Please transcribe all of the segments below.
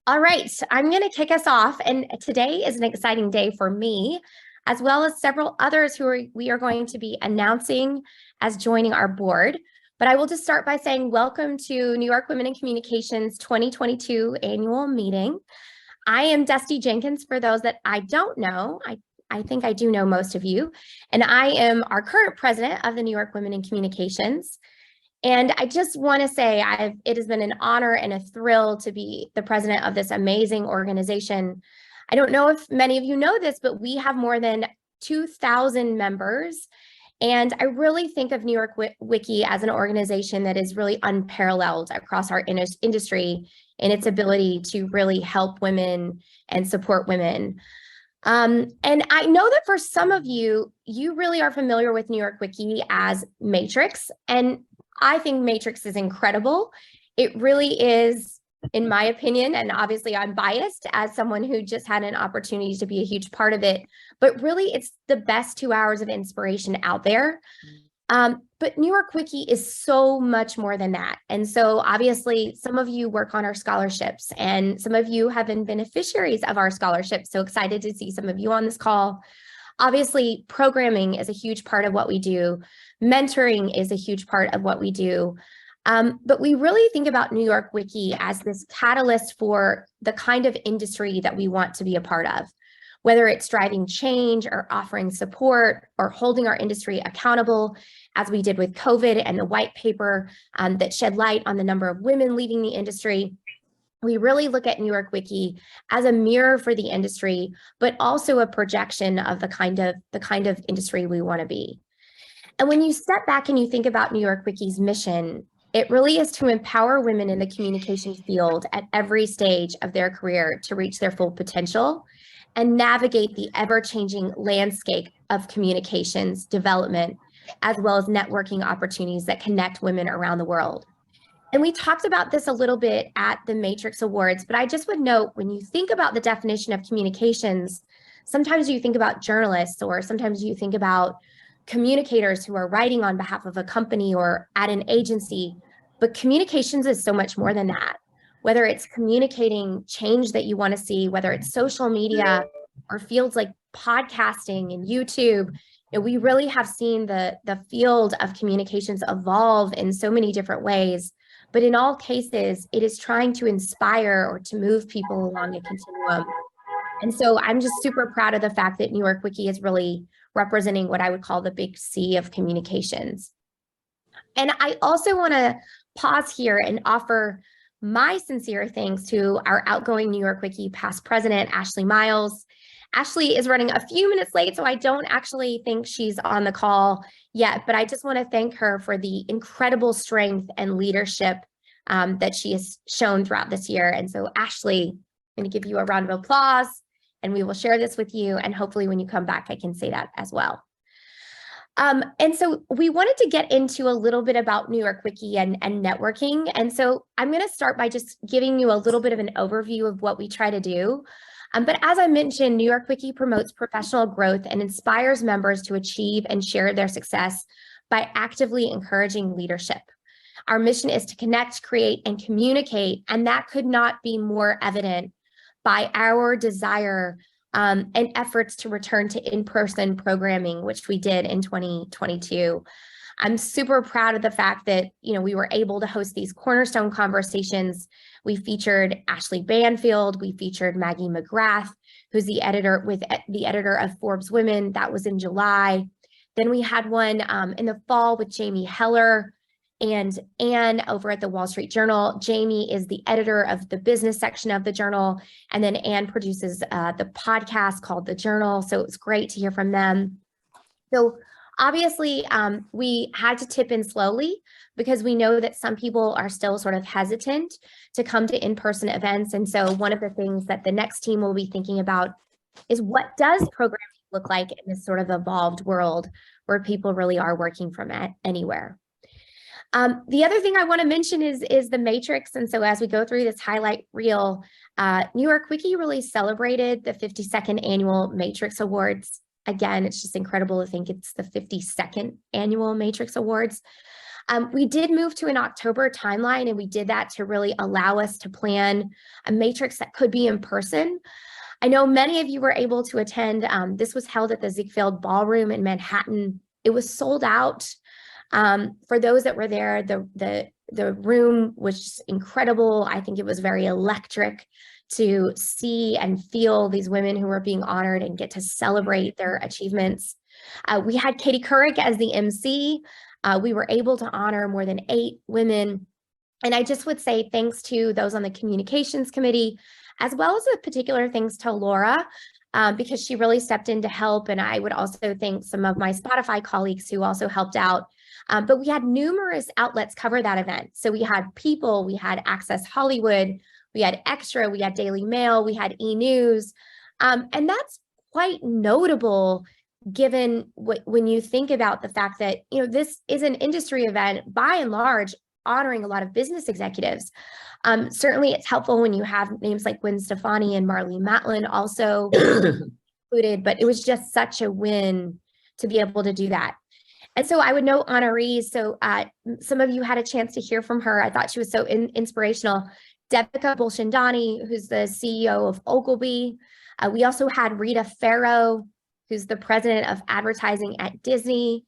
All right, I'm going to kick us off. And today is an exciting day for me, as well as several others we are going to be announcing as joining our board. But I will just start by saying welcome to New York Women in Communications 2022 Annual Meeting. I am Dustee Jenkins. For those that I don't know, I think I do know most of you. And I am our current president of the New York Women in Communications. And I just want to say it has been an honor and a thrill to be the president of this amazing organization. I don't know if many of you know this, but we have more than 2,000 members. And I really think of New York WICI as an organization that is really unparalleled across our industry in its ability to really help women and support women. And I know that for some of you, you really are familiar with New York WICI as Matrix. And I think Matrix is incredible. It really is, in my opinion, and obviously I'm biased as someone who just had an opportunity to be a huge part of it, but really it's the best 2 hours of inspiration out there. But New York WICI is so much more than that. And so obviously some of you work on our scholarships and some of you have been beneficiaries of our scholarships. So excited to see some of you on this call. Obviously, programming is a huge part of what we do. Mentoring is a huge part of what we do. But we really think about New York WICI as this catalyst for the kind of industry that we want to be a part of, whether it's driving change or offering support or holding our industry accountable, as we did with COVID and the white paper that shed light on the number of women leaving the industry. We really look at New York WICI as a mirror for the industry, but also a projection of the kind of industry we want to be. And when you step back and you think about New York WICI's mission, it really is to empower women in the communications field at every stage of their career to reach their full potential and navigate the ever-changing landscape of communications development, as well as networking opportunities that connect women around the world. And we talked about this a little bit at the Matrix Awards, but I just would note when you think about the definition of communications, sometimes you think about journalists or sometimes you think about communicators who are writing on behalf of a company or at an agency, but communications is so much more than that. Whether it's communicating change that you want to see, whether it's social media or fields like podcasting and YouTube, we really have seen the field of communications evolve in so many different ways. But in all cases, it is trying to inspire or to move people along a continuum. And so I'm just super proud of the fact that New York WICI is really representing what I would call the big C of communications. And I also want to pause here and offer my sincere thanks to our outgoing New York WICI past president, Ashley Miles. Ashley is running a few minutes late, so I don't actually think she's on the call yet, but I just want to thank her for the incredible strength and leadership that she has shown throughout this year. And so Ashley, I'm going to give you a round of applause and we will share this with you. And hopefully when you come back, I can say that as well. And so we wanted to get into a little bit about New York WICI and networking. And so I'm going to start by just giving you a little bit of an overview of what we try to do. But as I mentioned, New York WICI promotes professional growth and inspires members to achieve and share their success by actively encouraging leadership. Our mission is to connect, create, and communicate, and that could not be more evident by our desire and efforts to return to in-person programming, which we did in 2022. I'm super proud of the fact that, we were able to host these cornerstone conversations. We featured Ashley Banfield, we featured Maggie McGrath, who's the editor of Forbes Women. That was in July. Then we had one in the fall with Jamie Heller and Anne over at the Wall Street Journal. Jamie is the editor of the business section of the Journal, and then Anne produces the podcast called The Journal. So it was great to hear from them. So obviously, we had to tip in slowly because we know that some people are still sort of hesitant to come to in-person events. And so one of the things that the next team will be thinking about is what does programming look like in this sort of evolved world where people really are working from anywhere. The other thing I want to mention is the Matrix. And so as we go through this highlight reel, New York WICI really celebrated the 52nd Annual Matrix Awards. Again, it's just incredible to think it's the 52nd Annual Matrix Awards. We did move to an October timeline, and we did that to really allow us to plan a matrix that could be in person. I know many of you were able to attend. This was held at the Ziegfeld Ballroom in Manhattan. It was sold out. For those that were there, the room was just incredible. I think it was very electric to see and feel these women who were being honored and get to celebrate their achievements. We had Katie Couric as the MC. We were able to honor more than 8 women. And I just would say thanks to those on the communications committee, as well as a particular thanks to Laura, because she really stepped in to help. And I would also thank some of my Spotify colleagues who also helped out. But we had numerous outlets cover that event. So we had People, we had Access Hollywood, we had Extra, we had Daily Mail, we had E-News. And that's quite notable given when you think about the fact that, this is an industry event, by and large, honoring a lot of business executives. Certainly it's helpful when you have names like Gwen Stefani and Marlee Matlin also included, but it was just such a win to be able to do that. And so I would note honorees. So some of you had a chance to hear from her. I thought she was so inspirational. Devika Bulchandani, who's the CEO of Ogilvy. We also had Rita Farrow, who's the president of advertising at Disney.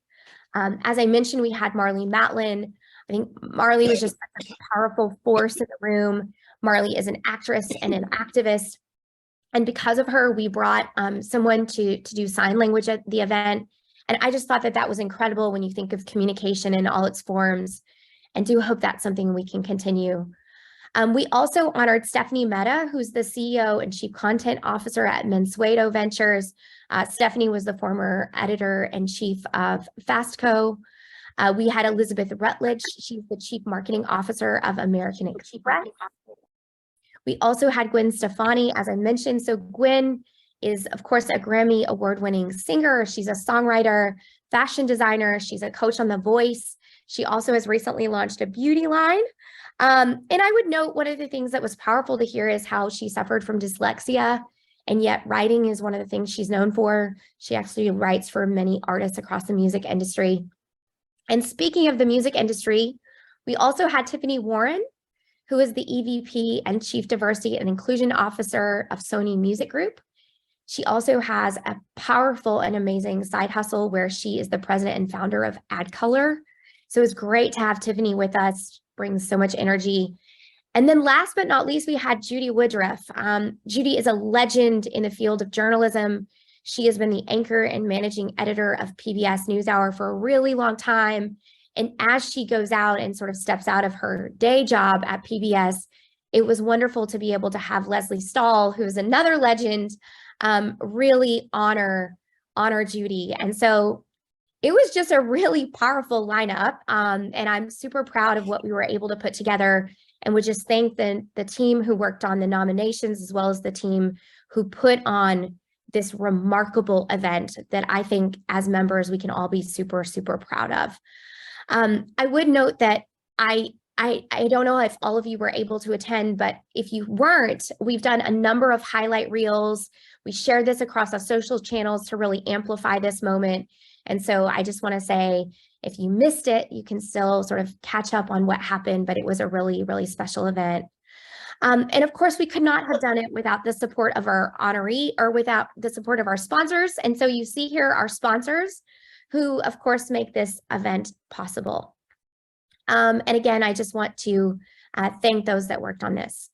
As I mentioned, we had Marlee Matlin. I think Marlee was just such a powerful force in the room. Marlee is an actress and an activist. And because of her, we brought someone to do sign language at the event. And I just thought that that was incredible when you think of communication in all its forms, and do hope that's something we can continue. We also honored Stephanie Mehta, who's the CEO and Chief Content Officer at Mansueto Ventures. Stephanie was the former editor-in-chief of Fastco. We had Elizabeth Rutledge. She's the Chief Marketing Officer of American Express. We also had Gwen Stefani, as I mentioned. So Gwen is, of course, a Grammy award-winning singer. She's a songwriter, fashion designer. She's a coach on The Voice. She also has recently launched a beauty line. And I would note one of the things that was powerful to hear is how she suffered from dyslexia, and yet writing is one of the things she's known for. She actually writes for many artists across the music industry. And speaking of the music industry, we also had Tiffany Warren, who is the EVP and Chief Diversity and Inclusion Officer of Sony Music Group. She also has a powerful and amazing side hustle where she is the president and founder of AdColor. So it's great to have Tiffany with us, brings so much energy. And then last but not least, we had Judy Woodruff. Judy is a legend in the field of journalism. She has been the anchor and managing editor of PBS NewsHour for a really long time. And as she goes out and sort of steps out of her day job at PBS, it was wonderful to be able to have Leslie Stahl, who is another legend, really honor Judy. And so it was just a really powerful lineup. And I'm super proud of what we were able to put together, and would just thank the team who worked on the nominations, as well as the team who put on this remarkable event that I think as members, we can all be super, super proud of. I would note that I don't know if all of you were able to attend, but if you weren't, we've done a number of highlight reels. We shared this across our social channels to really amplify this moment. And so I just want to say, if you missed it, you can still sort of catch up on what happened, but it was a really, really special event. And of course, we could not have done it without the support of our honoree, or without the support of our sponsors. And so you see here our sponsors, who of course make this event possible. And again, I just want to thank those that worked on this.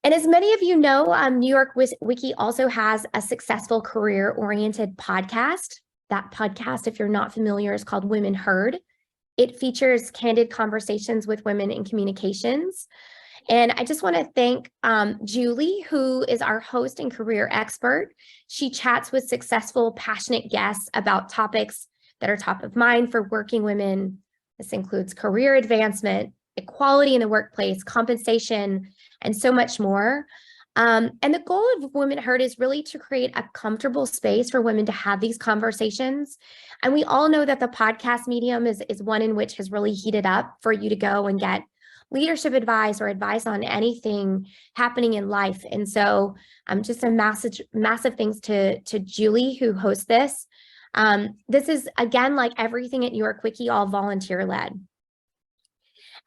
And as many of you know, NYWICI also has a successful career-oriented podcast. That podcast, if you're not familiar, is called Women Heard. It features candid conversations with women in communications. And I just want to thank Julie, who is our host and career expert. She chats with successful, passionate guests about topics that are top of mind for working women. This includes career advancement, equality in the workplace, compensation, and so much more. And the goal of Women Heard is really to create a comfortable space for women to have these conversations. And we all know that the podcast medium is one in which has really heated up for you to go and get leadership advice or advice on anything happening in life. And so just a massive thanks to Julie, who hosts this. This is, again, like everything at NYWICI, all volunteer-led.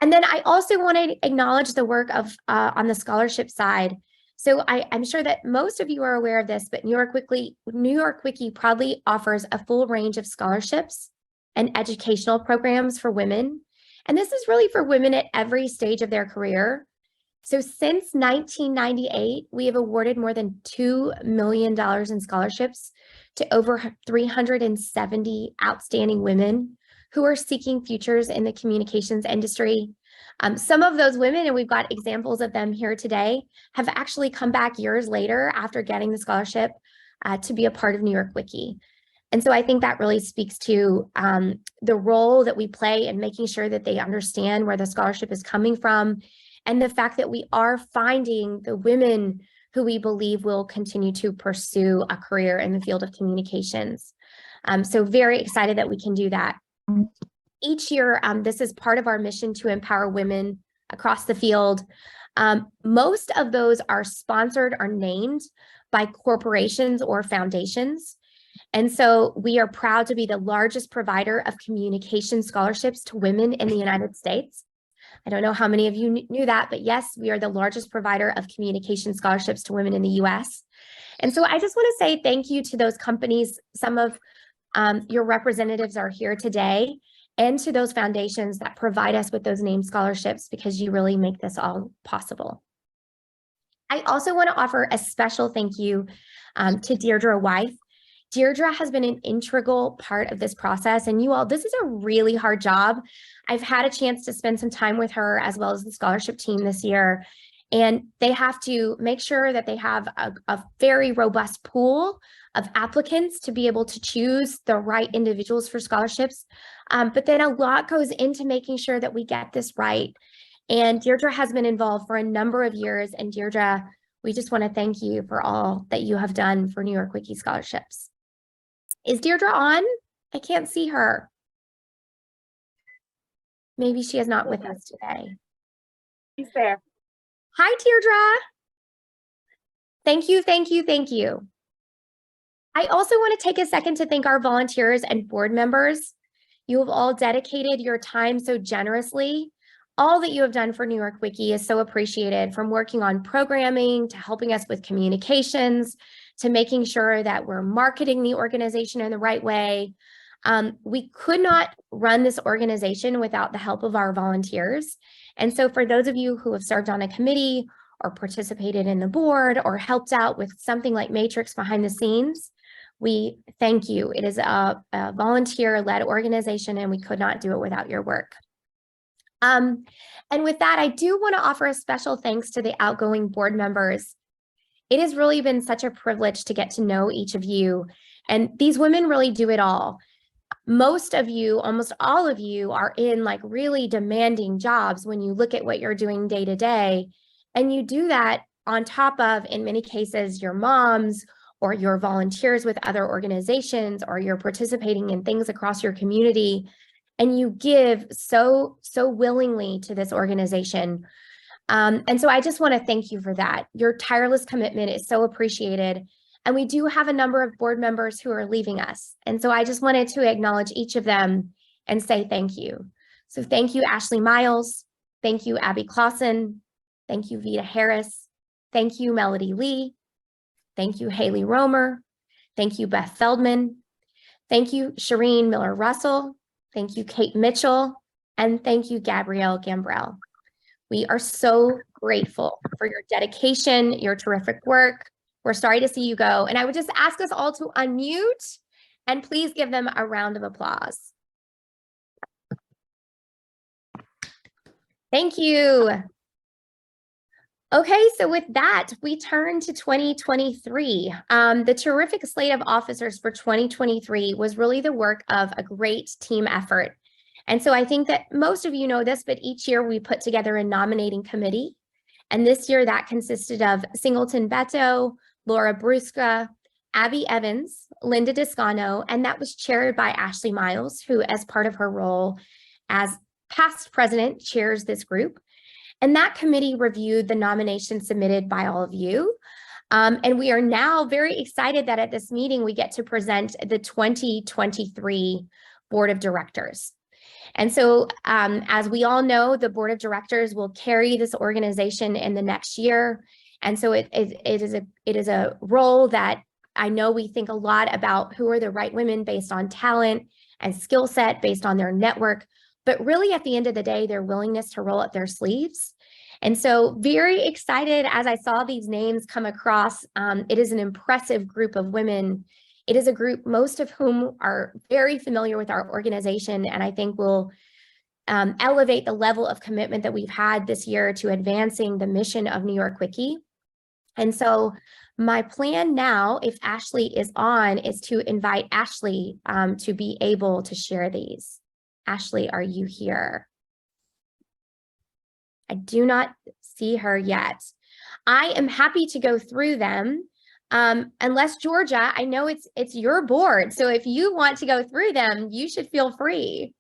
And then I also want to acknowledge the work of on the scholarship side. So I'm sure that most of you are aware of this, but NYWICI proudly offers a full range of scholarships and educational programs for women. And this is really for women at every stage of their career. So since 1998, we have awarded more than $2 million in scholarships to over 370 outstanding women who are seeking futures in the communications industry. Some of those women, and we've got examples of them here today, have actually come back years later after getting the scholarship to be a part of NYWICI. And so I think that really speaks to the role that we play in making sure that they understand where the scholarship is coming from, and the fact that we are finding the women who we believe will continue to pursue a career in the field of communications. So very excited that we can do that. Each year, this is part of our mission to empower women across the field. Most of those are sponsored or named by corporations or foundations. And so we are proud to be the largest provider of communication scholarships to women in the United States. I don't know how many of you knew that, but yes, we are the largest provider of communication scholarships to women in the US. And so I just want to say thank you to those companies. Some of your representatives are here today, and to those foundations that provide us with those named scholarships, because you really make this all possible. I also want to offer a special thank you to Deirdre Wythe. Deirdre has been an integral part of this process, and you all, this is a really hard job. I've had a chance to spend some time with her as well as the scholarship team this year, and they have to make sure that they have a very robust pool of applicants to be able to choose the right individuals for scholarships. But then a lot goes into making sure that we get this right. And Deirdre has been involved for a number of years, and Deirdre, we just want to thank you for all that you have done for NYWICI scholarships. Is Deirdre on? I can't see her. Maybe she is not with us today. She's there. Hi, Deirdre. Thank you, thank you, thank you. I also want to take a second to thank our volunteers and board members. You have all dedicated your time so generously. All that you have done for NYWICI is so appreciated, from working on programming to helping us with communications to making sure that we're marketing the organization in the right way. We could not run this organization without the help of our volunteers. And so for those of you who have served on a committee or participated in the board or helped out with something like Matrix behind the scenes, we thank you. It is a volunteer-led organization, and we could not do it without your work. And with that, I do want to offer a special thanks to the outgoing board members. It has really been such a privilege to get to know each of you, and these women really do it all. Most of you, almost all of you, are in like really demanding jobs when you look at what you're doing day to day, and you do that on top of, in many cases, your moms or your volunteers with other organizations, or you're participating in things across your community, and you give so willingly to this organization. And so I just want to thank you for that. Your tireless commitment is so appreciated. And we do have a number of board members who are leaving us. And so I just wanted to acknowledge each of them and say thank you. So thank you, Ashley Miles. Thank you, Abby Clausen. Thank you, Vita Harris. Thank you, Melody Lee. Thank you, Haley Romer. Thank you, Beth Feldman. Thank you, Shireen Miller-Russell. Thank you, Kate Mitchell. And thank you, Gabrielle Gambrell. We are so grateful for your dedication, your terrific work. We're sorry to see you go. And I would just ask us all to unmute and please give them a round of applause. Thank you. Okay, so with that, we turn to 2023. The terrific slate of officers for 2023 was really the work of a great team effort. And so I think that most of you know this, but each year we put together a nominating committee. And this year that consisted of Singleton Beto, Laura Brusca, Abby Evans, Linda Descano, and that was chaired by Ashley Miles, who, as part of her role as past president, chairs this group. And that committee reviewed the nominations submitted by all of you. And we are now very excited that at this meeting, we get to present the 2023 Board of Directors. And so, as we all know, the Board of Directors will carry this organization in the next year. And so it is a role that I know we think a lot about who are the right women based on talent and skill set, based on their network, but really at the end of the day, their willingness to roll up their sleeves. And so very excited as I saw these names come across. It is an impressive group of women. It is a group, most of whom are very familiar with our organization, and I think will elevate the level of commitment that we've had this year to advancing the mission of New York WICI. And so my plan now, if Ashley is on, is to invite Ashley to be able to share these. Ashley, are you here? I do not see her yet. I am happy to go through them. Unless Georgia, I know it's your board. So if you want to go through them, you should feel free.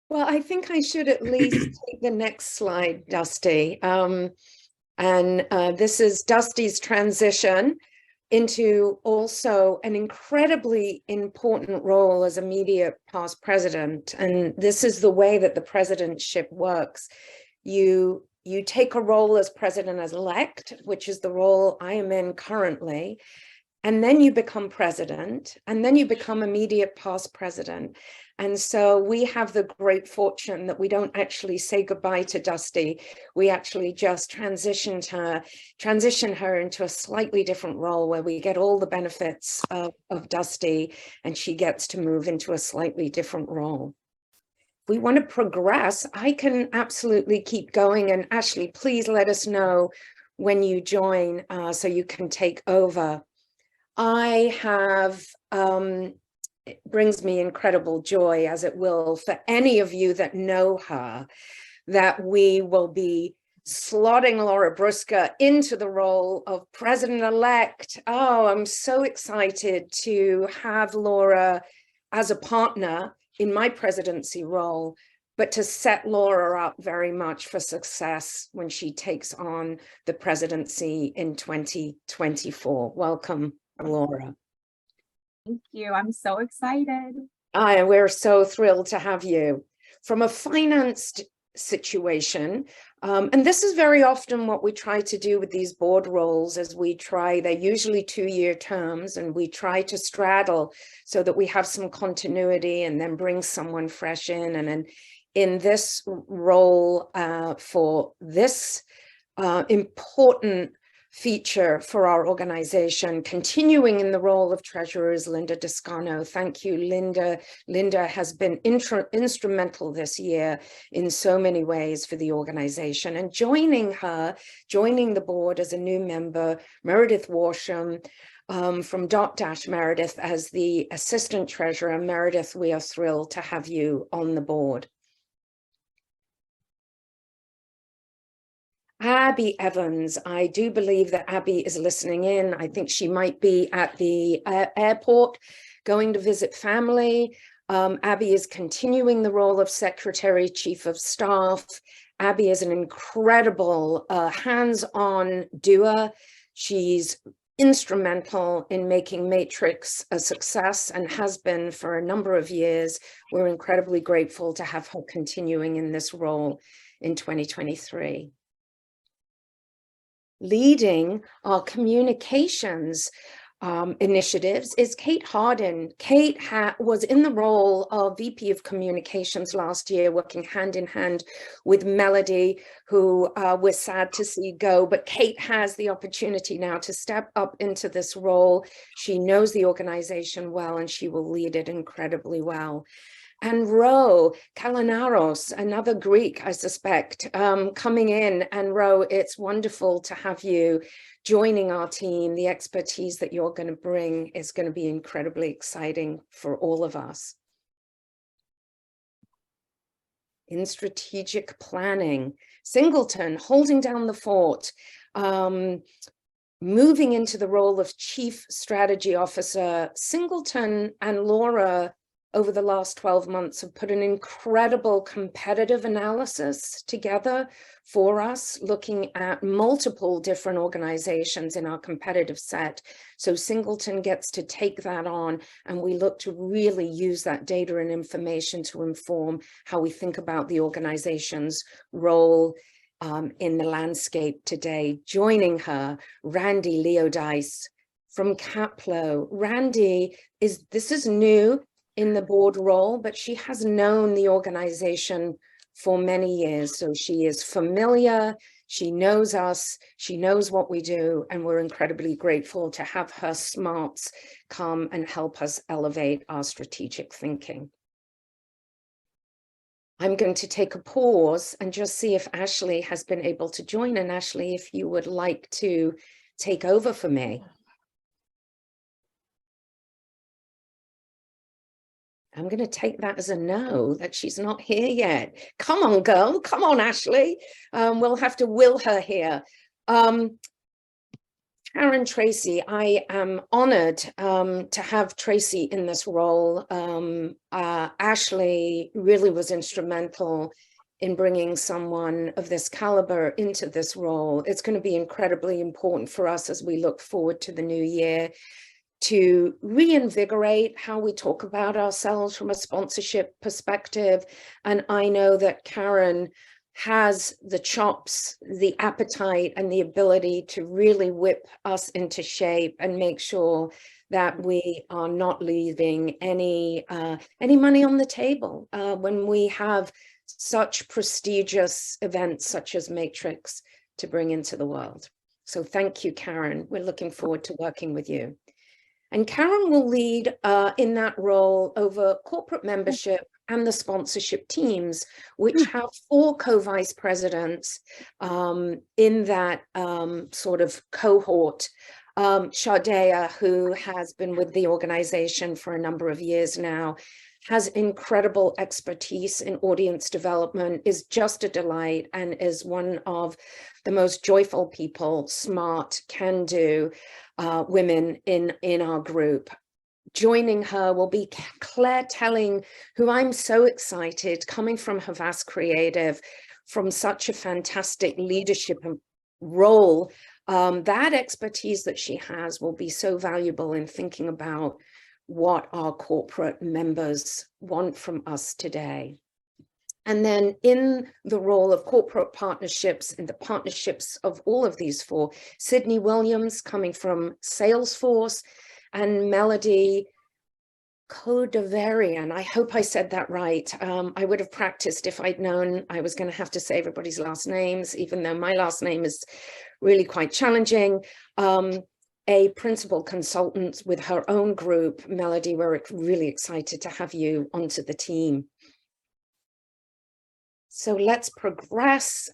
Well, I think I should at least take the next slide, Dustee. This is Dustee's transition into also an incredibly important role as immediate past president. And this is the way that the presidentship works. You take a role as president-elect, which is the role I am in currently, and then you become president, and then you become immediate past president. And so we have the great fortune that we don't actually say goodbye to Dustee. We actually just transition her into a slightly different role where we get all the benefits of Dustee, and she gets to move into a slightly different role. If we want to progress, I can absolutely keep going. And Ashley, please let us know when you join so you can take over. I have, it brings me incredible joy, as it will for any of you that know her, that we will be slotting Laura Brusca into the role of president-elect. Oh, I'm so excited to have Laura as a partner in my presidency role, but to set Laura up very much for success when she takes on the presidency in 2024. Welcome, Laura. Thank you. I'm so excited. We're so thrilled to have you. From a financed situation, and this is very often what we try to do with these board roles, they're usually 2-year terms, and we try to straddle so that we have some continuity and then bring someone fresh in. And then in this role for this important feature for our organization, continuing in the role of treasurer, is Linda Descano. Thank you, Linda. Linda has been instrumental this year in so many ways for the organization. And joining the board as a new member, Meredith Warsham from Dotdash Meredith as the assistant treasurer. Meredith, we are thrilled to have you on the board. Abby Evans, I do believe that Abby is listening in. I think she might be at the airport going to visit family. Abby is continuing the role of Secretary, Chief of Staff. Abby is an incredible hands-on doer. She's instrumental in making Matrix a success and has been for a number of years. We're incredibly grateful to have her continuing in this role in 2023. Leading our communications initiatives is Kate Hardin. Kate was in the role of VP of Communications last year, working hand in hand with Melody, who we're sad to see go. But Kate has the opportunity now to step up into this role. She knows the organization well, and she will lead it incredibly well. And Ro Galanoudis, another Greek, I suspect, coming in. And Ro, it's wonderful to have you joining our team. The expertise that you're going to bring is going to be incredibly exciting for all of us. In strategic planning, Singleton holding down the fort, moving into the role of Chief Strategy Officer. Singleton and Laura over the last 12 months have put an incredible competitive analysis together for us, looking at multiple different organizations in our competitive set. So Singleton gets to take that on, and we look to really use that data and information to inform how we think about the organization's role in the landscape today. Joining her, Randy Leodice from Caplo. Randy this is new in the board role, but she has known the organization for many years. So she is familiar, she knows us, she knows what we do, and we're incredibly grateful to have her smarts come and help us elevate our strategic thinking. I'm going to take a pause and just see if Ashley has been able to join. And Ashley, if you would like to take over for me. I'm going to take that as a no, that she's not here yet. Come on, girl. Come on, Ashley. We'll have to will her here. Karen Tracy, I am honored to have Tracy in this role. Ashley really was instrumental in bringing someone of this caliber into this role. It's going to be incredibly important for us as we look forward to the new year to reinvigorate how we talk about ourselves from a sponsorship perspective. And I know that Karen has the chops, the appetite, and the ability to really whip us into shape and make sure that we are not leaving any money on the table when we have such prestigious events such as Matrix to bring into the world. So thank you, Karen. We're looking forward to working with you. And Karen will lead in that role over corporate membership and the sponsorship teams, which have 4 co-vice presidents in that sort of cohort. Shardea, who has been with the organization for a number of years now, has incredible expertise in audience development, is just a delight, and is one of the most joyful people, smart, can-do women in our group. Joining her will be Claire Telling, who I'm so excited, coming from Havas Creative, from such a fantastic leadership role. That expertise that she has will be so valuable in thinking about what our corporate members want from us today. And then in the role of corporate partnerships and the partnerships of all of these 4, Sydney Williams coming from Salesforce, and Melody Kodavarian. I hope I said that right. I would have practiced if I'd known I was going to have to say everybody's last names, even though my last name is really quite challenging. A principal consultant with her own group. Melody, we're really excited to have you onto the team. So let's progress.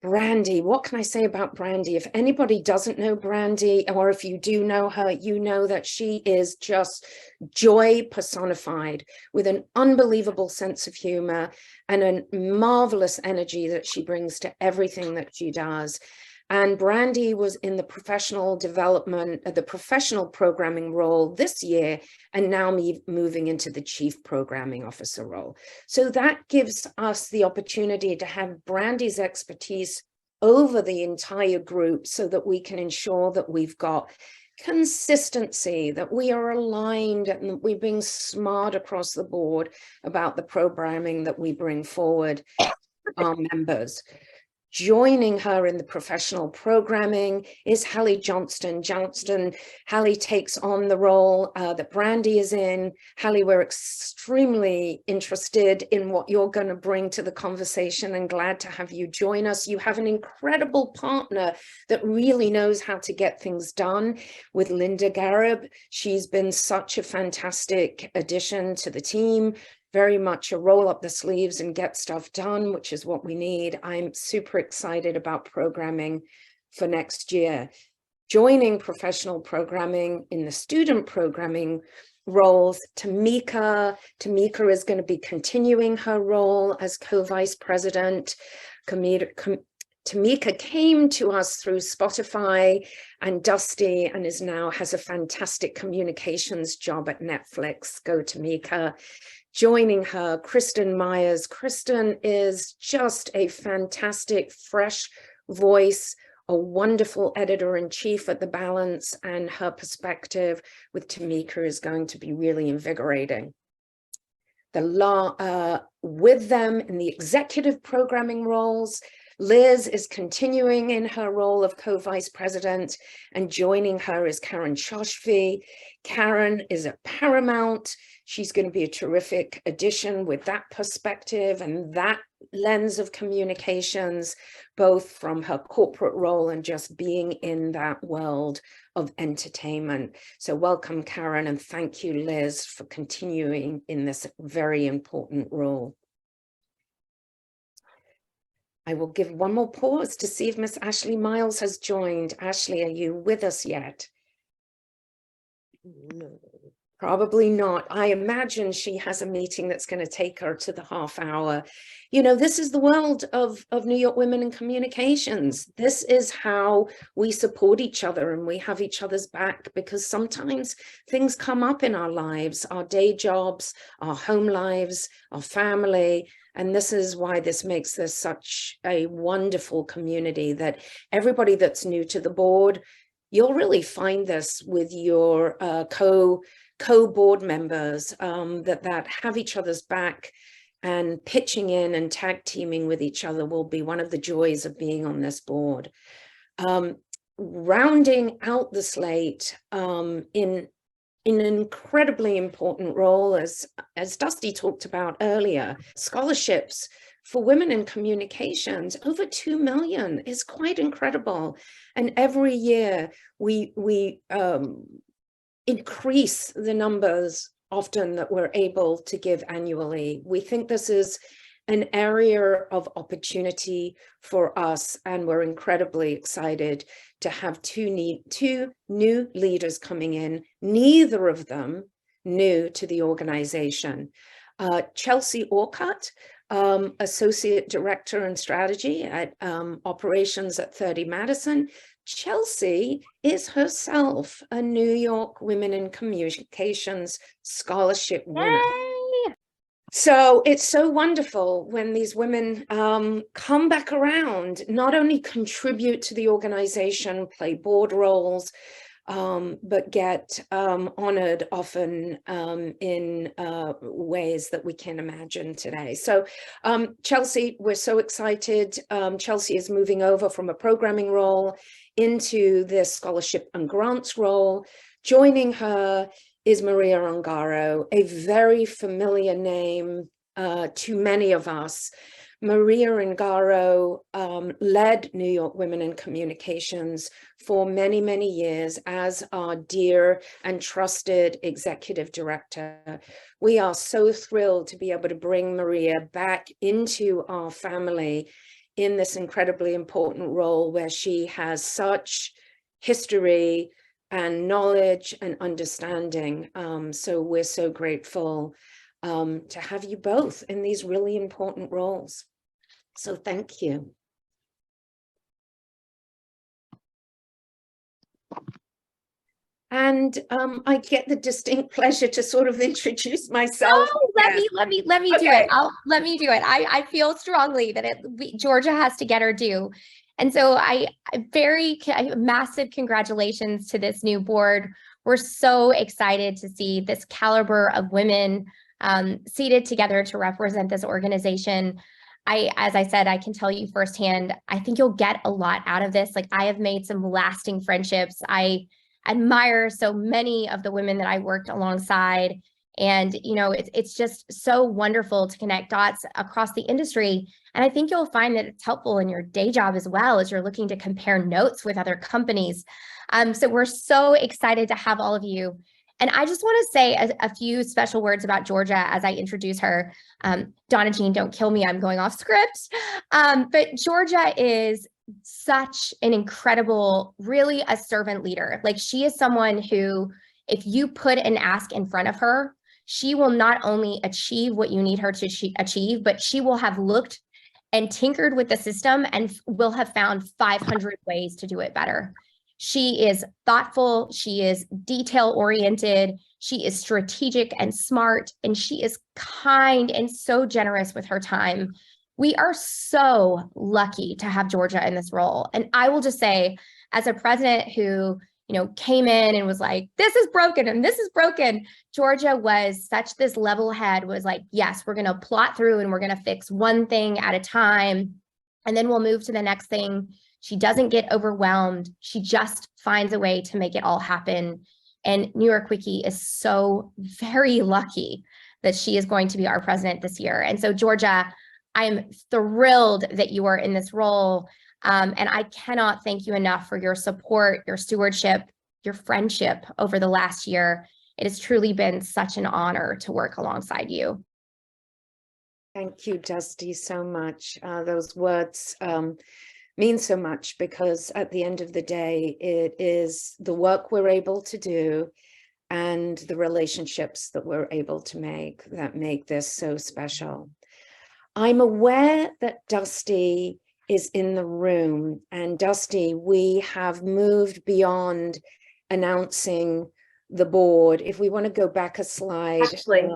Brandy, what can I say about Brandy? If anybody doesn't know Brandy, or if you do know her, you know that she is just joy personified, with an unbelievable sense of humor and a marvelous energy that she brings to everything that she does. And Brandy was in the professional development, the professional programming role this year, and now moving into the chief programming officer role. So that gives us the opportunity to have Brandy's expertise over the entire group so that we can ensure that we've got consistency, that we are aligned, and that we're being smart across the board about the programming that we bring forward our members. Joining her in the professional programming is Hallie Johnston. Hallie takes on the role that Brandy is in. Hallie, we're extremely interested in what you're going to bring to the conversation, and glad to have you join us. You have an incredible partner that really knows how to get things done with Linda Garib. She's been such a fantastic addition to the team. Very much a roll up the sleeves and get stuff done, which is what we need. I'm super excited about programming for next year. Joining professional programming in the student programming roles, Tamika. Tamika is going to be continuing her role as co-vice president. Tamika came to us through Spotify and Dustee and has a fantastic communications job at Netflix. Go Tamika. Joining her, Kristen Myers. Kristen is just a fantastic, fresh voice, a wonderful editor-in-chief at The Balance, and her perspective with Tamika is going to be really invigorating. With them in the executive programming roles, Liz is continuing in her role of co-vice president, and joining her is Karen Shoshvi. Karen is at Paramount. She's going to be a terrific addition with that perspective and that lens of communications, both from her corporate role and just being in that world of entertainment. So welcome, Karen, and thank you, Liz, for continuing in this very important role. I will give one more pause to see if Miss Ashley Miles has joined. Ashley, are you with us yet? No. Probably not. I imagine she has a meeting that's going to take her to the half hour. You know, this is the world of New York Women in Communications. This is how we support each other and we have each other's back, because sometimes things come up in our lives, our day jobs, our home lives, our family. And this is why this makes this such a wonderful community, that everybody that's new to the board, you'll really find this with your co-board members that have each other's back, and pitching in and tag teaming with each other will be one of the joys of being on this board. Rounding out the slate in an incredibly important role, as Dustee talked about earlier, scholarships for women in communications, over 2 million is quite incredible. And every year we increase the numbers often that we're able to give annually. We think this is an area of opportunity for us, and we're incredibly excited to have two new leaders coming in, neither of them new to the organization. Chelsea Orcutt, Associate Director in Strategy at Operations at 30 Madison. Chelsea is herself a New York Women in Communications Scholarship winner. Yay! So it's so wonderful when these women come back around, not only contribute to the organization, play board roles, but get honored often in ways that we can imagine today. So Chelsea, we're so excited. Chelsea is moving over from a programming role into this scholarship and grants role. Joining her is Maria Ongaro, a very familiar name to many of us. Maria Ongaro led New York Women in Communications for many, many years as our dear and trusted executive director. We are so thrilled to be able to bring Maria back into our family in this incredibly important role where she has such history and knowledge and understanding. So we're so grateful to have you both in these really important roles. So thank you. And I get the distinct pleasure to sort of introduce myself. Oh, let me do it. Let me do it. I feel strongly that Georgia has to get her due. And so massive congratulations to this new board. We're so excited to see this caliber of women seated together to represent this organization. As I said, I can tell you firsthand, I think you'll get a lot out of this. Like, I have made some lasting friendships. I admire so many of the women that I worked alongside. And, you know, it's just so wonderful to connect dots across the industry. And I think you'll find that it's helpful in your day job as well, as you're looking to compare notes with other companies. So we're so excited to have all of you. And I just want to say a few special words about Georgia as I introduce her. Donna Jean, don't kill me, I'm going off script. But Georgia is such an incredible, really a servant leader. Like, she is someone who, if you put an ask in front of her, she will not only achieve what you need her to achieve, but she will have looked and tinkered with the system and will have found 500 ways to do it better. She is thoughtful, she is detail-oriented, she is strategic and smart, and she is kind and so generous with her time. We are so lucky to have Georgia in this role. And I will just say, as a president who, came in and was like, this is broken and this is broken, Georgia was such this level head, was like, yes, we're going to plot through and we're going to fix one thing at a time, and then we'll move to the next thing. She doesn't get overwhelmed. She just finds a way to make it all happen. And NYWICI is so very lucky that she is going to be our president this year. And so, Georgia, I am thrilled that you are in this role. And I cannot thank you enough for your support, your stewardship, your friendship over the last year. It has truly been such an honor to work alongside you. Thank you, Dustee, so much. Those words mean so much, because at the end of the day, it is the work we're able to do and the relationships that we're able to make that make this so special. I'm aware that Dustee is in the room, and Dustee, we have moved beyond announcing the board. If we want to go back a slide. Ashley,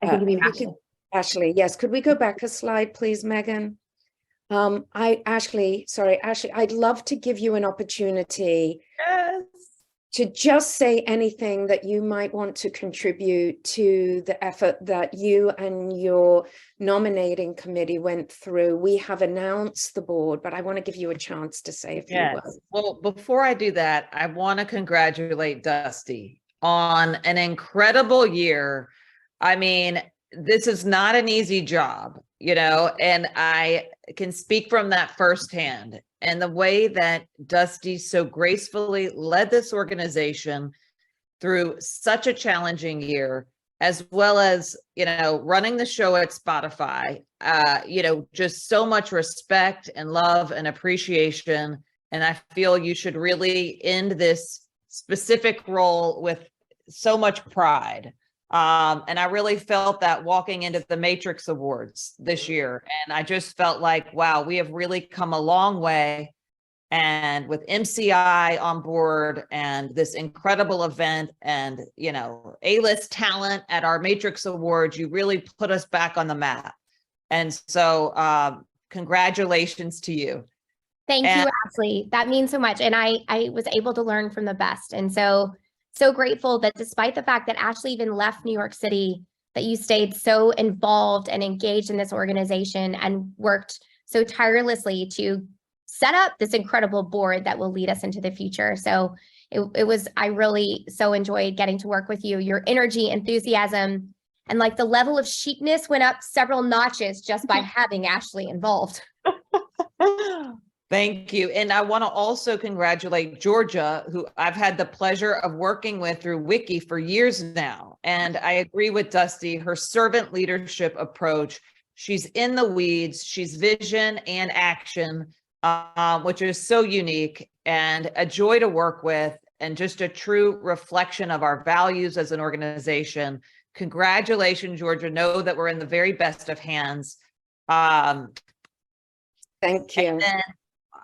I think you mean Ashley. Ashley, yes. Could we go back a slide, please, Megan? Ashley, I'd love to give you an opportunity to just say anything that you might want to contribute to the effort that you and your nominating committee went through. We have announced the board, but I want to give you a chance to say a few words. Well, before I do that, I want to congratulate Dustee on an incredible year. I mean, this is not an easy job, and I can speak from that firsthand. And the way that Dustee so gracefully led this organization through such a challenging year, as well as, running the show at Spotify, just so much respect and love and appreciation. And I feel you should really end this specific role with so much pride. And I really felt that walking into the Matrix Awards this year. And I just felt like, wow, we have really come a long way. And with MCI on board and this incredible event and, A-list talent at our Matrix Awards, you really put us back on the map. And so congratulations to you. Thank you, Ashley. That means so much. And I was able to learn from the best. And so grateful that despite the fact that Ashley even left New York City, that you stayed so involved and engaged in this organization and worked so tirelessly to set up this incredible board that will lead us into the future. So I really so enjoyed getting to work with you. Your energy, enthusiasm, and like the level of chicness went up several notches just by having Ashley involved. Thank you. And I want to also congratulate Georgia, who I've had the pleasure of working with through Wiki for years now. And I agree with Dustee, her servant leadership approach. She's in the weeds, she's vision and action, which is so unique and a joy to work with, and just a true reflection of our values as an organization. Congratulations, Georgia. Know that we're in the very best of hands. Thank you. And then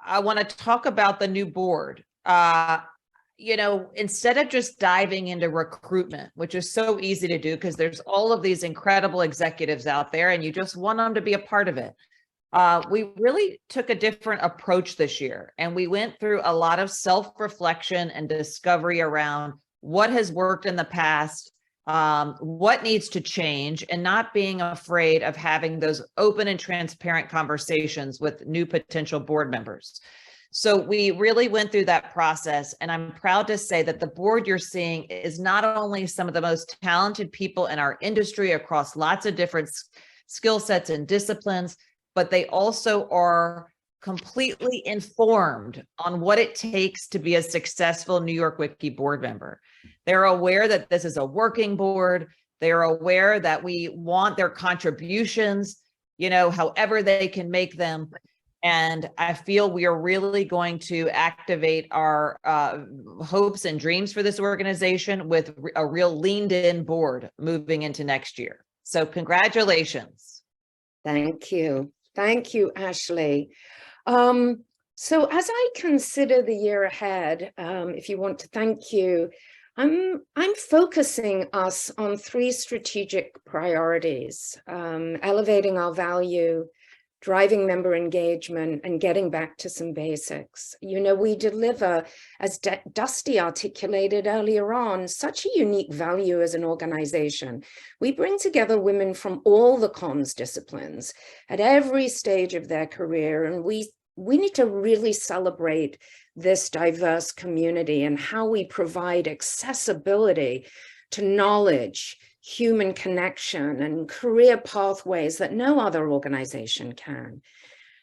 I want to talk about the new board. Instead of just diving into recruitment, which is so easy to do because there's all of these incredible executives out there and you just want them to be a part of it. We really took a different approach this year, and we went through a lot of self-reflection and discovery around what has worked in the past, what needs to change, and not being afraid of having those open and transparent conversations with new potential board members. So we really went through that process, and I'm proud to say that the board you're seeing is not only some of the most talented people in our industry across lots of different skill sets and disciplines, but they also are completely informed on what it takes to be a successful New York WICI board member. They're aware that this is a working board. They're aware that we want their contributions, however they can make them. And I feel we are really going to activate our hopes and dreams for this organization with a real leaned in board moving into next year. So congratulations. Thank you. Thank you, Ashley. So as I consider the year ahead, if you want to thank you, I'm focusing us on 3 strategic priorities: elevating our value, driving member engagement, and getting back to some basics. You know, we deliver, as Dustee articulated earlier on, such a unique value as an organization. We bring together women from all the comms disciplines at every stage of their career, and we need to really celebrate this diverse community and how we provide accessibility to knowledge, human connection, and career pathways that no other organization can.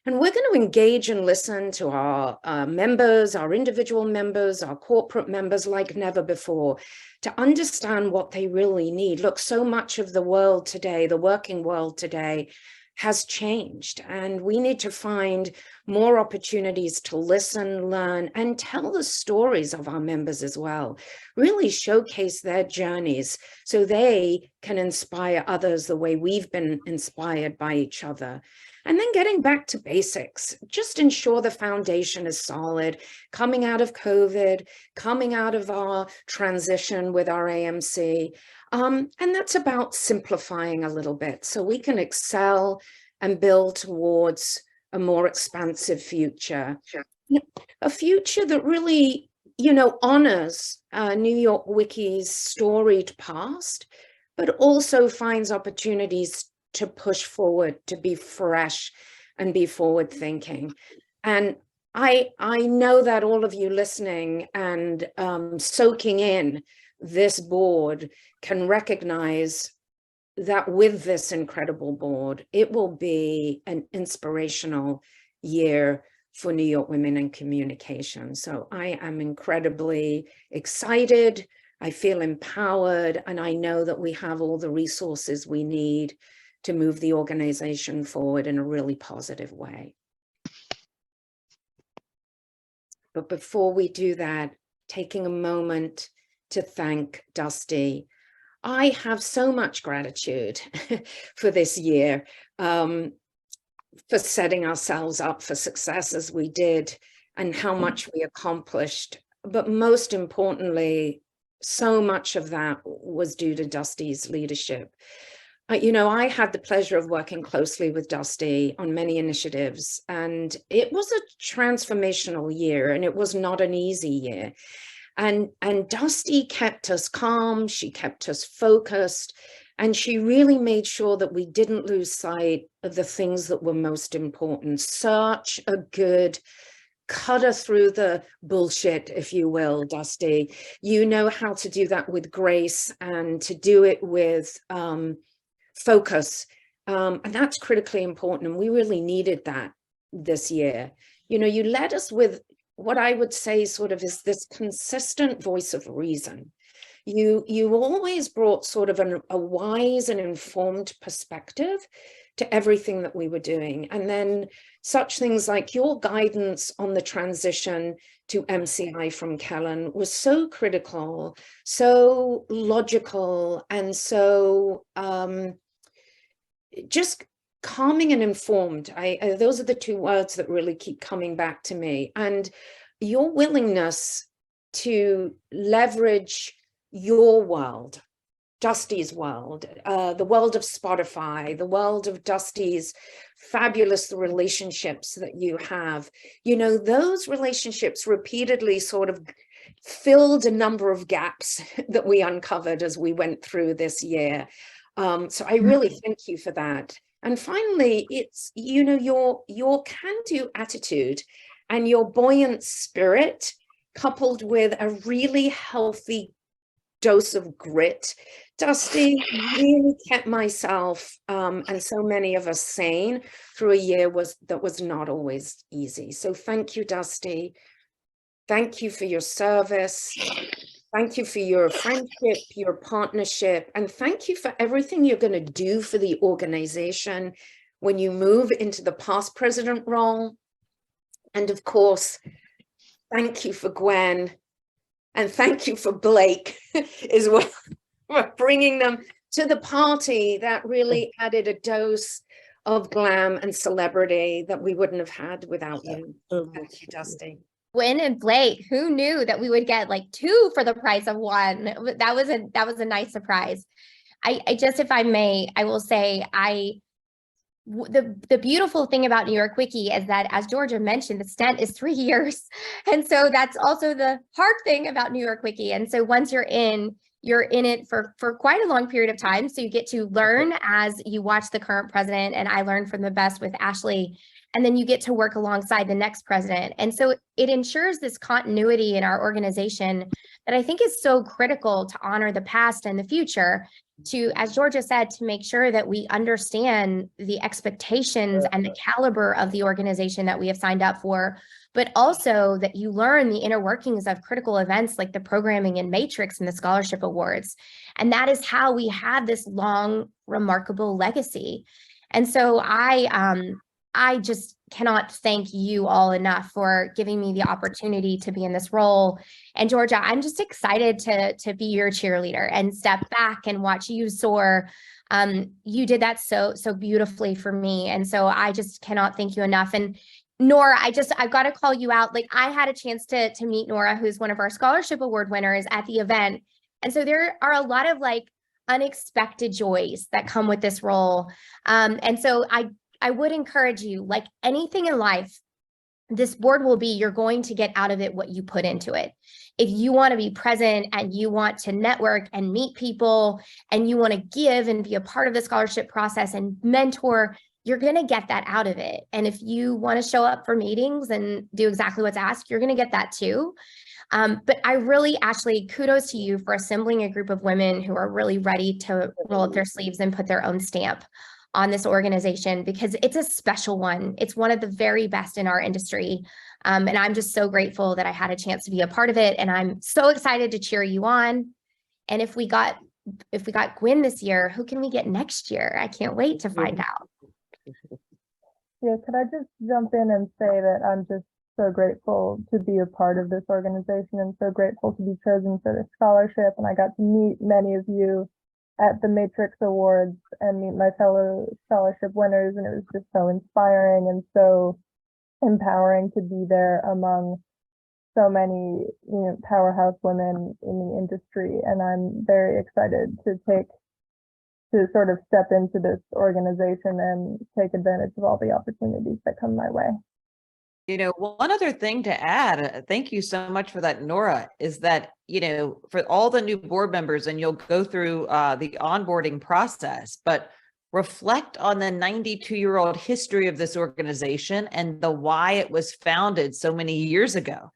And we're going to engage and listen to our members, our individual members, our corporate members like never before, to understand what they really need. Look, so much of the world today, the working world today, has changed, and we need to find more opportunities to listen, learn, and tell the stories of our members as well. Really showcase their journeys so they can inspire others the way we've been inspired by each other. And then getting back to basics, just ensure the foundation is solid, coming out of COVID, coming out of our transition with our AMC. And that's about simplifying a little bit so we can excel and build towards a more expansive future. Sure. A future that really, you know, honors NYWICI's storied past, but also finds opportunities to push forward, to be fresh and be forward thinking. And I know that all of you listening and soaking in this board can recognize that with this incredible board, it will be an inspirational year for New York Women in Communication. So I am incredibly excited. I feel empowered, and I know that we have all the resources we need to move the organization forward in a really positive way. But before we do that, taking a moment to thank Dustee. I have so much gratitude for this year, for setting ourselves up for success as we did and how much we accomplished. But most importantly, so much of that was due to Dustee's leadership. You know, I had the pleasure of working closely with Dustee on many initiatives, and it was a transformational year, and it was not an easy year. And Dustee kept us calm, she kept us focused, and she really made sure that we didn't lose sight of the things that were most important. Such a good cutter through the bullshit, if you will, Dustee. You know how to do that with grace and to do it with focus. And that's critically important. And we really needed that this year. You know, you led us with what I would say sort of is this consistent voice of reason. You always brought sort of a wise and informed perspective to everything that we were doing. And then such things like your guidance on the transition to MCI from Kellen was so critical, so logical, and so just calming and informed. Those are the 2 words that really keep coming back to me. And your willingness to leverage your world, Dustee's world, the world of Spotify, the world of Dustee's fabulous relationships that you have. You know, those relationships repeatedly sort of filled a number of gaps that we uncovered as we went through this year. So I really thank you for that. And finally, it's, you know, your can-do attitude and your buoyant spirit, coupled with a really healthy dose of grit. Dustee really kept myself and so many of us sane through a year that was not always easy. So thank you, Dustee. Thank you for your service. Thank you for your friendship, your partnership, and thank you for everything you're going to do for the organization when you move into the past president role. And of course, thank you for Gwen, and thank you for Blake as well, for bringing them to the party. That really added a dose of glam and celebrity that we wouldn't have had without you. Thank you, Dustee. Gwen and Blake, who knew that we would get like 2 for the price of 1? That was a nice surprise. I just, if I may, I will say the beautiful thing about NYWICI is that, as Georgia mentioned, the stint is 3 years. And so that's also the hard thing about NYWICI. And so once you're in it for quite a long period of time. So you get to learn as you watch the current president, and I learned from the best with Ashley, and then you get to work alongside the next president. And so it ensures this continuity in our organization that I think is so critical to honor the past and the future, to, as Georgia said, to make sure that we understand the expectations and the caliber of the organization that we have signed up for, but also that you learn the inner workings of critical events like the programming and matrix and the scholarship awards. And that is how we have this long, remarkable legacy. And so I just cannot thank you all enough for giving me the opportunity to be in this role. And Georgia, I'm just excited to be your cheerleader and step back and watch you soar. You did that so beautifully for me. And so I just cannot thank you enough. And Nora, I've got to call you out. Like, I had a chance to meet Nora, who's one of our scholarship award winners, at the event. And so there are a lot of like unexpected joys that come with this role. And so I would encourage you, like anything in life, this board will be, you're going to get out of it what you put into it. If you want to be present and you want to network and meet people and you want to give and be a part of the scholarship process and mentor, you're going to get that out of it. And if you want to show up for meetings and do exactly what's asked, you're going to get that too. But I really, Ashley, kudos to you for assembling a group of women who are really ready to roll up their sleeves and put their own stamp on this organization, because it's a special one. It's one of the very best in our industry. And I'm just so grateful that I had a chance to be a part of it. And I'm so excited to cheer you on. And if we got Gwen this year, who can we get next year? I can't wait to find out. Yeah, could I just jump in and say that I'm just so grateful to be a part of this organization and so grateful to be chosen for this scholarship. And I got to meet many of you at the Matrix Awards and meet my fellow scholarship winners. And it was just so inspiring and so empowering to be there among so many, powerhouse women in the industry. And I'm very excited to sort of step into this organization and take advantage of all the opportunities that come my way. One other thing to add, thank you so much for that, Nora, is that, for all the new board members, and you'll go through the onboarding process, but reflect on the 92-year-old history of this organization and the why it was founded so many years ago,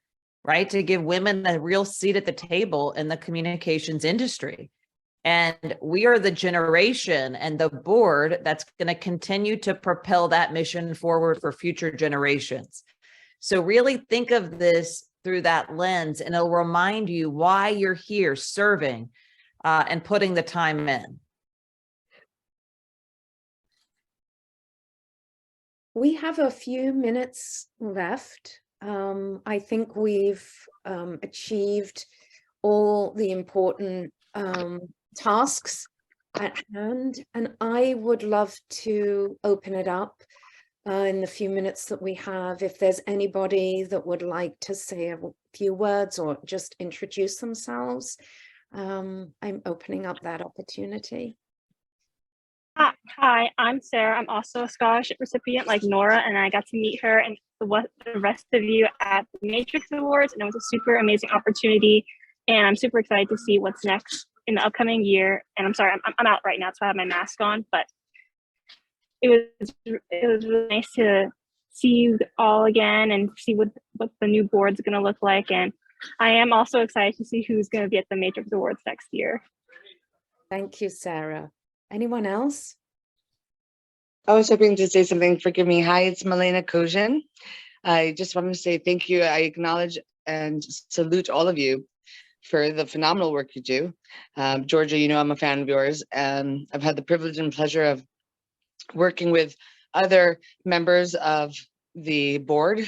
right? To give women a real seat at the table in the communications industry. And we are the generation and the board that's going to continue to propel that mission forward for future generations. So really think of this through that lens, and it'll remind you why you're here serving and putting the time in. We have a few minutes left. I think we've achieved all the important tasks at hand, and I would love to open it up in the few minutes that we have. If there's anybody that would like to say a few words or just introduce themselves, I'm opening up that opportunity. Hi, I'm Sarah. I'm also a scholarship recipient like Nora, and I got to meet her and the rest of you at the Matrix Awards, and it was a super amazing opportunity, and I'm super excited to see what's next in the upcoming year. And I'm sorry, I'm out right now, so I have my mask on, but it was really nice to see you all again and see what the new board's going to look like. And I am also excited to see who's going to be at the Matrix Awards next year. Thank you, Sarah. Anyone else? I was hoping to say something. Forgive me. Hi, it's Milena Kojin. I just wanted to say thank you. I acknowledge and salute all of you for the phenomenal work you do. Georgia, I'm a fan of yours. I've had the privilege and pleasure of working with other members of the board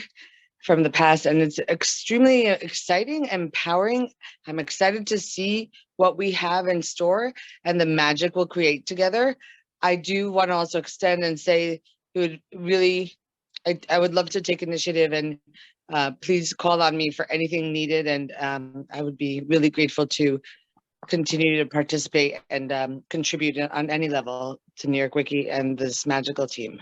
from the past, and it's extremely exciting, empowering. I'm excited to see what we have in store and the magic we'll create together. I do want to also extend and say it would really, I would love to take initiative, and please call on me for anything needed. And I would be really grateful to continue to participate and contribute on any level to New York Wiki and this magical team.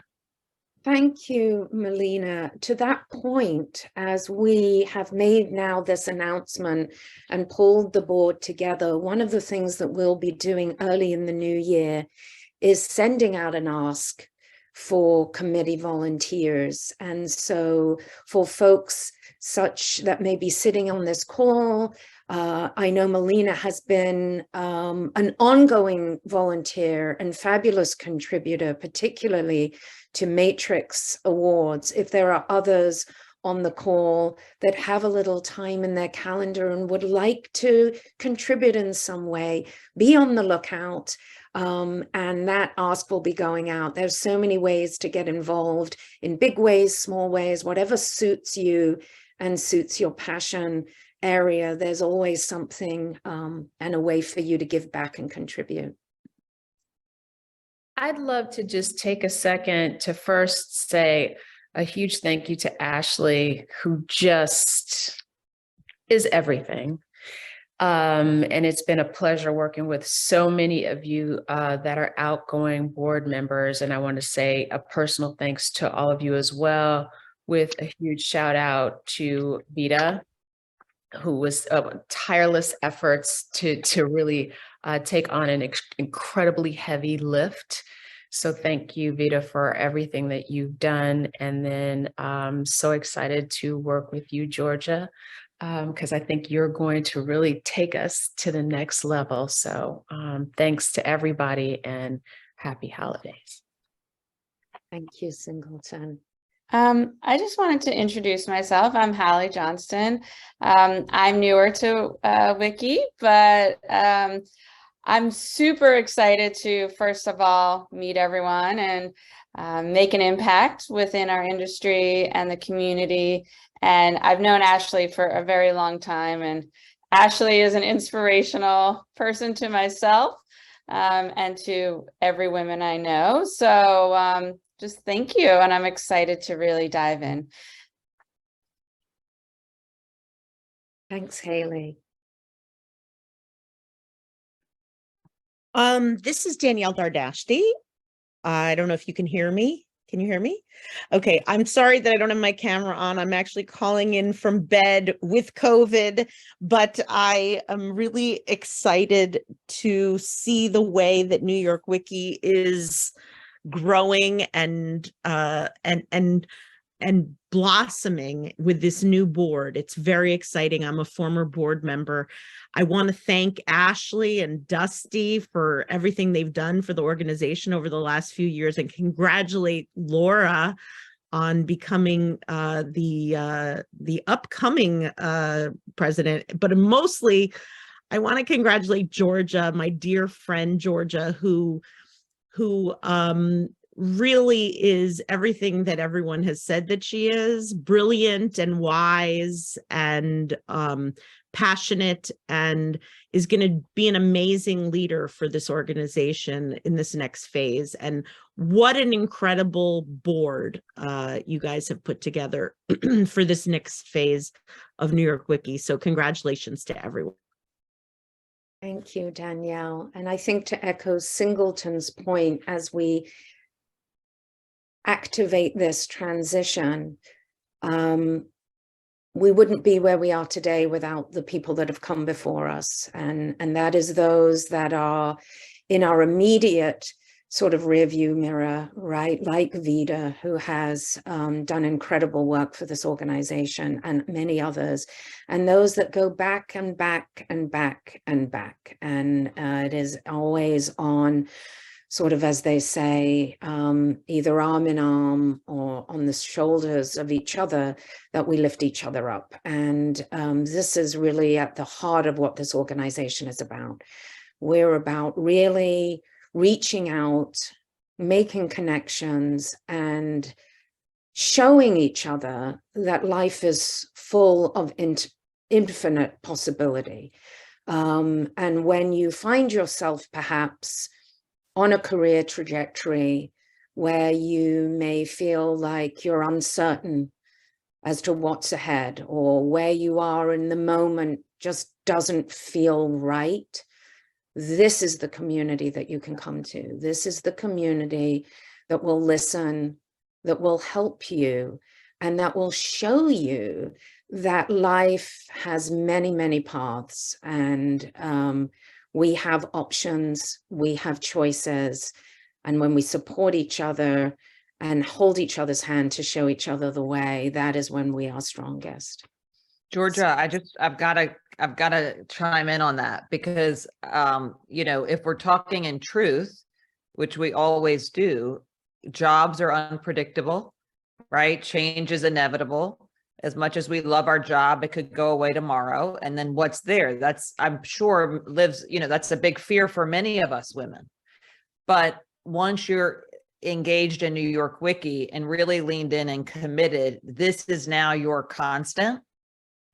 Thank you, Melina. To that point, as we have made now this announcement and pulled the board together, one of the things that we'll be doing early in the new year is sending out an ask for committee volunteers. And so for folks such that may be sitting on this call, I know Melina has been an ongoing volunteer and fabulous contributor, particularly to Matrix Awards. If there are others on the call that have a little time in their calendar and would like to contribute in some way, be on the lookout. And that ask will be going out. There's so many ways to get involved, in big ways, small ways, whatever suits you and suits your passion area. There's always something and a way for you to give back and contribute. I'd love to just take a second to first say a huge thank you to Ashley, who just is everything. And it's been a pleasure working with so many of you that are outgoing board members. And I want to say a personal thanks to all of you as well, with a huge shout out to Vita, who was tireless efforts to really take on an incredibly heavy lift. So thank you, Vita, for everything that you've done. And then I'm so excited to work with you, Georgia, because I think you're going to really take us to the next level. So thanks to everybody and happy holidays. Thank you, Singleton. I just wanted to introduce myself. I'm Hallie Johnston. I'm newer to Wiki, but I'm super excited to, first of all, meet everyone and make an impact within our industry and the community. And I've known Ashley for a very long time, and Ashley is an inspirational person to myself and to every woman I know. So just thank you, and I'm excited to really dive in. Thanks, Haley. This is Danielle Dardashti. I don't know if you can hear me. Can you hear me? Okay, I'm sorry that I don't have my camera on. I'm actually calling in from bed with COVID, but I am really excited to see the way that New York Wiki is growing and blossoming with this new board. It's very exciting. I'm a former board member. I want to thank Ashley and Dustee for everything they've done for the organization over the last few years, and congratulate Laura on becoming the upcoming president. But mostly, I want to congratulate Georgia, my dear friend Georgia, who really is everything that everyone has said that she is: brilliant and wise and passionate, and is going to be an amazing leader for this organization in this next phase. And what an incredible board you guys have put together for this next phase of New York Wiki. So congratulations to everyone. Thank you, Danielle. And I think, to echo Singleton's point, as we activate this transition, we wouldn't be where we are today without the people that have come before us. And that is those that are in our immediate sort of rearview mirror, right? Like Vida, who has done incredible work for this organization, and many others. And those that go back and back and back and back. And it is always on, sort of, as they say, either arm in arm or on the shoulders of each other, that we lift each other up. And this is really at the heart of what this organization is about. We're about really reaching out, making connections, and showing each other that life is full of infinite possibility. And when you find yourself perhaps on a career trajectory where you may feel like you're uncertain as to what's ahead, or where you are in the moment just doesn't feel right, this is the community that you can come to. This is the community that will listen, that will help you, and that will show you that life has many, many paths, and we have options, we have choices. And when we support each other and hold each other's hand to show each other the way, that is when we are strongest. Georgia, I've got to chime in on that because, you know, if we're talking in truth, which we always do, jobs are unpredictable, right? Change is inevitable. As much as we love our job, it could go away tomorrow. And then what's there? That's, I'm sure lives, you know, that's a big fear for many of us women. But once you're engaged in New York Wiki and really leaned in and committed, this is now your constant.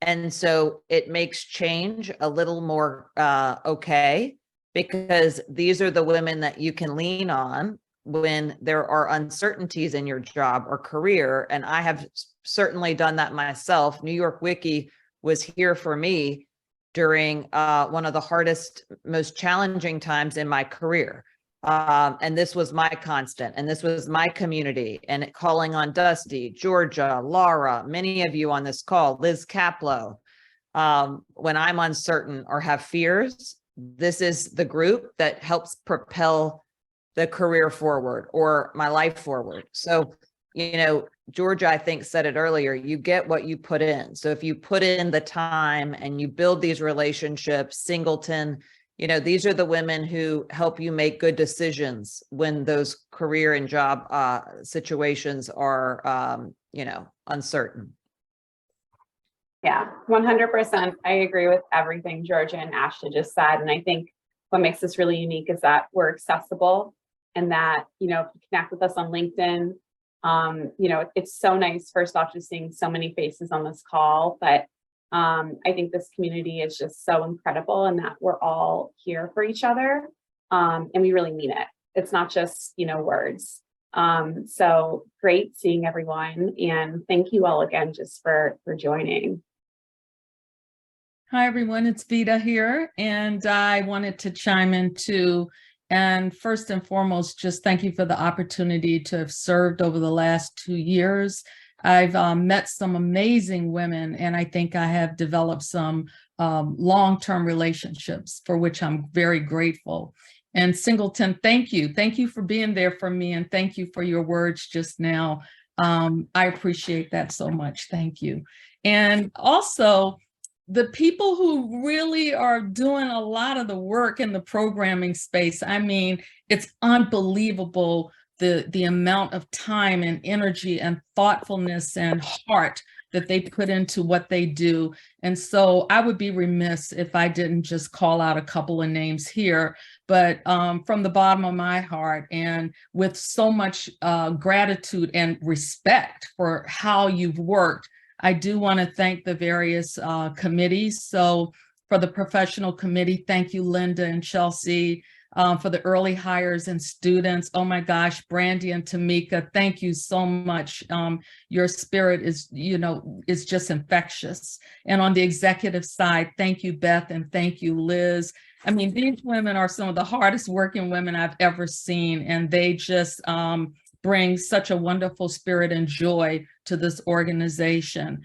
And so it makes change a little more okay, because these are the women that you can lean on when there are uncertainties in your job or career. And I have certainly done that myself. New York Wiki was here for me during one of the hardest, most challenging times in my career. And this was my constant, and this was my community, and calling on Dustee, Georgia, Laura, many of you on this call, Liz Kaplow. When I'm uncertain or have fears, this is the group that helps propel the career forward or my life forward. So, you know, Georgia, I think, said it earlier, you get what you put in. So if you put in the time and you build these relationships, Singleton, you know, these are the women who help you make good decisions when those career and job situations are, you know, uncertain. Yeah, 100%. I agree with everything Georgia and Ashley just said. And I think what makes this really unique is that we're accessible, and that, you know, if you connect with us on LinkedIn, you know, it's so nice, first off, just seeing so many faces on this call. But I think this community is just so incredible, and that we're all here for each other. And we really mean it. It's not just, you know, words. So great seeing everyone. And thank you all again just for joining. Hi, everyone. It's Vita here, and I wanted to chime in too. And first and foremost, just thank you for the opportunity to have served over the last 2 years. I've met some amazing women, and I think I have developed some long-term relationships for which I'm very grateful. And Singleton, thank you. Thank you for being there for me, and thank you for your words just now. I appreciate that so much. Thank you. And also, the people who really are doing a lot of the work in the programming space, I mean, it's unbelievable the amount of time and energy and thoughtfulness and heart that they put into what they do. And so I would be remiss if I didn't just call out a couple of names here, but from the bottom of my heart and with so much gratitude and respect for how you've worked, I do want to thank the various committees. So for the professional committee, thank you, Linda and Chelsea. For the early hires and students, oh my gosh, Brandy and Tamika, thank you so much. Your spirit is, you know, is just infectious. And on the executive side, thank you, Beth, and thank you, Liz. I mean, these women are some of the hardest working women I've ever seen, and they just bring such a wonderful spirit and joy to this organization.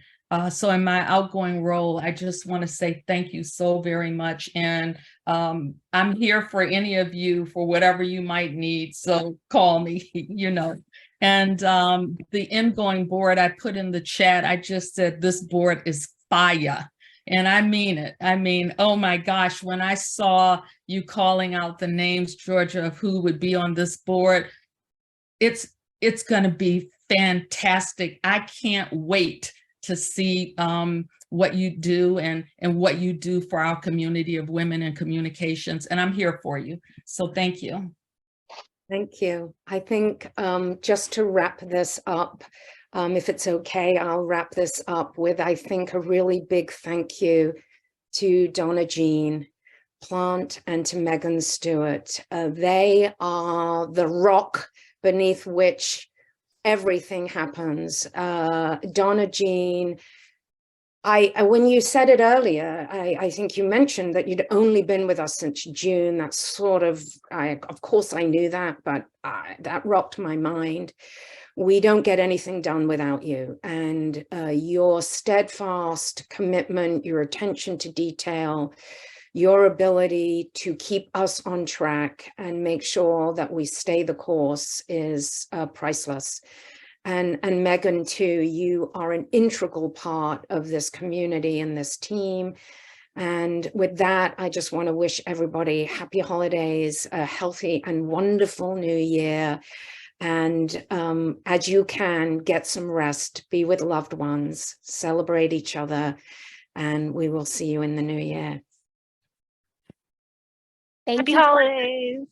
So in my outgoing role, I just want to say thank you so very much. And I'm here for any of you for whatever you might need. So call me, you know. And the ingoing board I put in the chat, I just said this board is fire. And I mean it. I mean, oh my gosh, when I saw you calling out the names, Georgia, of who would be on this board, it's going to be fantastic. I can't wait to see what you do and what you do for our community of women in communications. And I'm here for you. So thank you. Thank you. I think just to wrap this up, if it's okay, I'll wrap this up with, I think, a really big thank you to Donna Jean Plant and to Megan Stewart. They are the rock beneath which everything happens. Donna Jean, when you said it earlier, I think you mentioned that you'd only been with us since June. That's sort of, of course I knew that, but that rocked my mind. We don't get anything done without you, and your steadfast commitment, your attention to detail, your ability to keep us on track and make sure that we stay the course is priceless. And Megan too, you are an integral part of this community and this team. And with that, I just want to wish everybody happy holidays, a healthy and wonderful new year. And as you can, get some rest, be with loved ones, celebrate each other, and we will see you in the new year. Thank Happy you. holidays.